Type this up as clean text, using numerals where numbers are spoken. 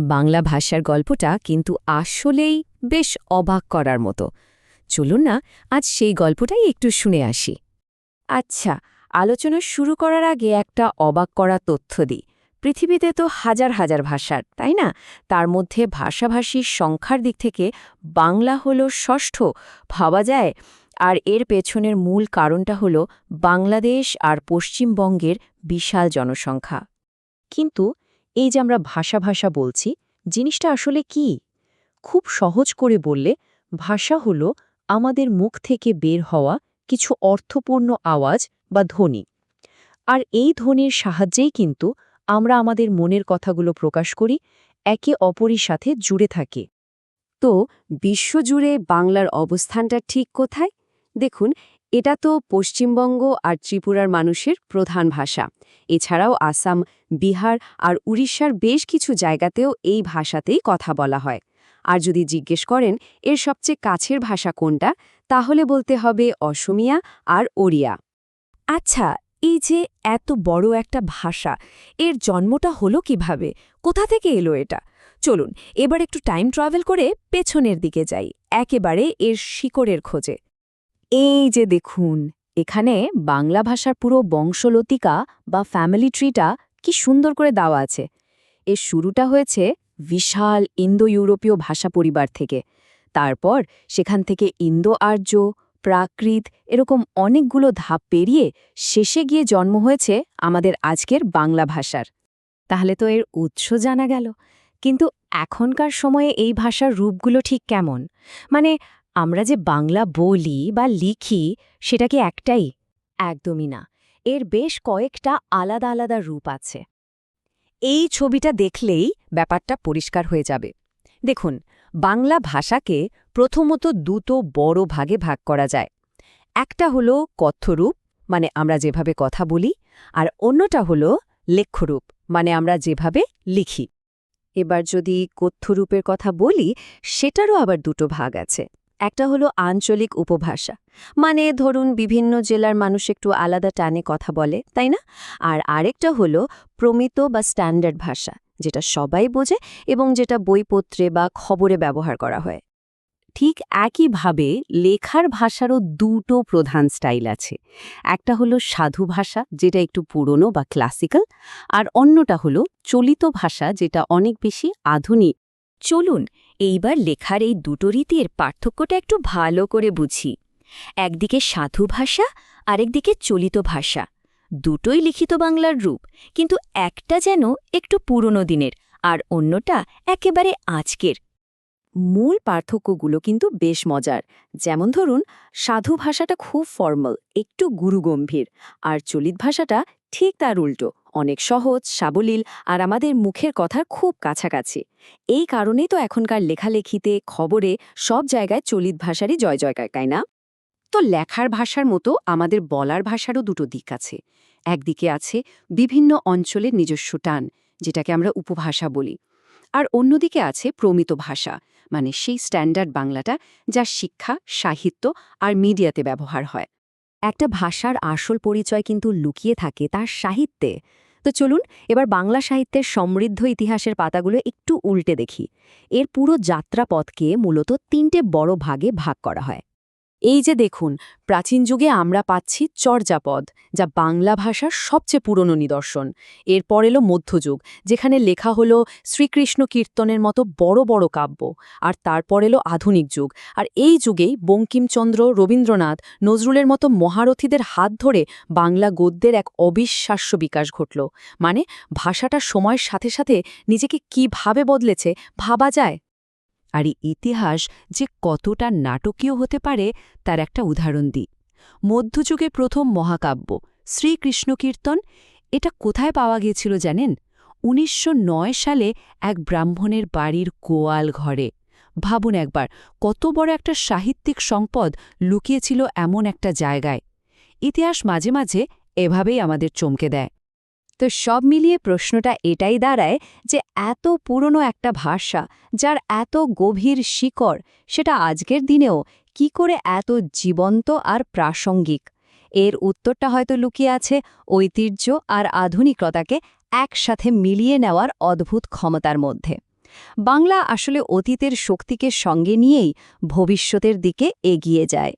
বাংলা ভাষার গল্পটা কিন্তু আসলেই বেশ অবাক করার মতো। চলুন না আজ সেই গল্পটাই একটু শুনে আসি। আচ্ছা, আলোচনা শুরু করার আগে একটা অবাক করা তথ্য দিই। পৃথিবীতে তো হাজার হাজার ভাষার, তাই না? তার মধ্যে ভাষাভাষীর সংখ্যার দিক থেকে বাংলা হলো ষষ্ঠ ভাবা যায়। আর এর পেছনের মূল কারণটা হলো বাংলাদেশ আর পশ্চিমবঙ্গের বিশাল জনসংখ্যা। কিন্তু এই যে আমরা ভাষা ভাষা বলছি, জিনিসটা আসলে কি? খুব সহজ করে বললে, ভাষা হলো আমাদের মুখ থেকে বের হওয়া কিছু অর্থপূর্ণ আওয়াজ বা ধ্বনি। আর এই ধ্বনির সাহায্যেই কিন্তু আমরা আমাদের মনের কথাগুলো প্রকাশ করি, একে অপরের সাথে জুড়ে থাকি। তো বিশ্বজুড়ে বাংলার অবস্থানটা ঠিক কোথায়? দেখুন, এটা তো পশ্চিমবঙ্গ আর ত্রিপুরার মানুষের প্রধান ভাষা। এছাড়াও আসাম, বিহার আর উড়িষ্যার বেশ কিছু জায়গাতেও এই ভাষাতেই কথা বলা হয়। আর যদি জিজ্ঞেস করেন এর সবচেয়ে কাছের ভাষা কোনটা, তাহলে বলতে হবে অসমিয়া আর ওড়িয়া। আচ্ছা, এই যে এত বড় একটা ভাষা, এর জন্মটা হলো কিভাবে? কোথা থেকে এলো এটা? চলুন এবার একটু টাইম ট্রাভেল করে পেছনের দিকে যাই, একেবারে এর শিকড়ের খোঁজে। এই যে দেখুন, এখানে বাংলা ভাষার পুরো বংশলতিকা বা ফ্যামিলি ট্রিটা কি সুন্দর করে দেওয়া আছে। এর শুরুটা হয়েছে বিশাল ইন্দো ইউরোপীয় ভাষা পরিবার থেকে। তারপর সেখান থেকে ইন্দো আর্য, প্রাকৃত এরকম অনেকগুলো ধাপ পেরিয়ে শেষে গিয়ে জন্ম হয়েছে আমাদের আজকের বাংলা ভাষার। তাহলে তো এর উৎস জানা গেল। কিন্তু এখনকার সময়ে এই ভাষার রূপগুলো ঠিক কেমন? মানে আমরা যে বাংলা বলি বা লিখি, সেটা কি একটাই? একদমই না। এর বেশ কয়েকটা আলাদা আলাদা রূপ আছে। এই ছবিটা দেখলেই ব্যাপারটা পরিষ্কার হয়ে যাবে। দেখুন, বাংলা ভাষাকে প্রথমত দুটো বড় ভাগে ভাগ করা যায়। একটা হলো কথ্যরূপ, মানে আমরা যেভাবে কথা বলি, আর অন্যটা হলো লেখ্যরূপ, মানে আমরা যেভাবে লিখি। এবার যদি কথ্যরূপের কথা বলি, সেটারও আবার দুটো ভাগ আছে। একটা হলো আঞ্চলিক উপভাষা, মানে ধরুন বিভিন্ন জেলার মানুষ একটু আলাদা টানে কথা বলে, তাই না? আর আরেকটা হলো প্রমিত বা স্ট্যান্ডার্ড ভাষা, যেটা সবাই বোঝে এবং যেটা বইপত্রে বা খবরে ব্যবহার করা হয়। ঠিক একইভাবে লেখার ভাষারও দুটো প্রধান স্টাইল আছে। একটা হলো সাধু ভাষা, যেটা একটু পুরনো বা ক্লাসিক্যাল, আর অন্যটা হলো চলিত ভাষা, যেটা অনেক বেশি আধুনিক। চলুন এইবার লেখার এই দুটো রীতির পার্থক্যটা একটু ভালো করে বুঝি। একদিকে সাধু ভাষা, আরেকদিকে চলিত ভাষা। দুটোই লিখিত বাংলার রূপ, কিন্তু একটা যেন একটু পুরনো দিনের, আর অন্যটা একেবারে আজকের। মূল পার্থক্যগুলো কিন্তু বেশ মজার। যেমন ধরুন, সাধু ভাষাটা খুব ফর্মাল, একটু গুরুগম্ভীর, আর চলিত ভাষাটা ঠিক তার উল্টো, অনেক সহজ, সাবলীল আর আমাদের মুখের কথার খুব কাছাকাছি। এই কারণেই তো এখনকার লেখালেখিতে, খবরে সব জায়গায় চলিত ভাষারই জয় জয়কার, তাই না? তো লেখার ভাষার মতো আমাদের বলার ভাষারও দুটো দিক আছে। একদিকে আছে বিভিন্ন অঞ্চলের নিজস্ব টান, যেটাকে আমরা উপভাষা বলি। আর অন্যদিকে আছে প্রমিত ভাষা, মানে সেই স্ট্যান্ডার্ড বাংলাটা যা শিক্ষা, সাহিত্য আর মিডিয়াতে ব্যবহার হয়। একটা ভাষার আসল পরিচয় কিন্তু লুকিয়ে থাকে তার সাহিত্যে। তো চলুন এবার বাংলা সাহিত্যের সমৃদ্ধ ইতিহাসের পাতাগুলো একটু উল্টে দেখি। এর পুরো যাত্রাপথকে মূলত তিনটে বড় ভাগে ভাগ করা হয়। এই যে দেখুন, প্রাচীন যুগে আমরা পাচ্ছি চর্যাপদ, যা বাংলা ভাষার সবচেয়ে পুরনো নিদর্শন। এরপর এলো মধ্যযুগ, যেখানে লেখা হলো শ্রীকৃষ্ণ কীর্তনের মতো বড় বড় কাব্য। আর তারপর এলো আধুনিক যুগ, আর এই যুগেই বঙ্কিমচন্দ্র, রবীন্দ্রনাথ, নজরুলের মতো মহারথীদের হাত ধরে বাংলা গদ্যের এক অবিশ্বাস্য বিকাশ ঘটল। মানে ভাষাটা সময়ের সাথে সাথে নিজেকে কিভাবে বদলেছে ভাবা যায়। আর এই ইতিহাস যে কতটা নাটকীয় হতে পারে তার একটা উদাহরণ দিই। মধ্যযুগে প্রথম মহাকাব্য শ্রীকৃষ্ণ কীর্তন, এটা কোথায় পাওয়া গিয়েছিল জানেন? ১৯০৯ সালে এক ব্রাহ্মণের বাড়ির গোয়াল ঘরে। ভাবুন একবার, কত বড় একটা সাহিত্যিক সম্পদ লুকিয়েছিল এমন একটা জায়গায়। ইতিহাস মাঝে মাঝে এভাবেই আমাদের চমকে দেয়। তো সব মিলিয়ে প্রশ্নটা এটাই দাঁড়ায় যে এত পুরনো একটা ভাষা, যার এত গভীর শিকড়, সেটা আজকের দিনেও কি করে এত জীবন্ত আর প্রাসঙ্গিক? এর উত্তরটা হয়তো লুকিয়ে আছে ঐতিহ্য আর আধুনিকতাকে একসাথে মিলিয়ে নেওয়ার অদ্ভুত ক্ষমতার মধ্যে। বাংলা আসলে অতীতের শক্তিকে সঙ্গে নিয়েই ভবিষ্যতের দিকে এগিয়ে যায়।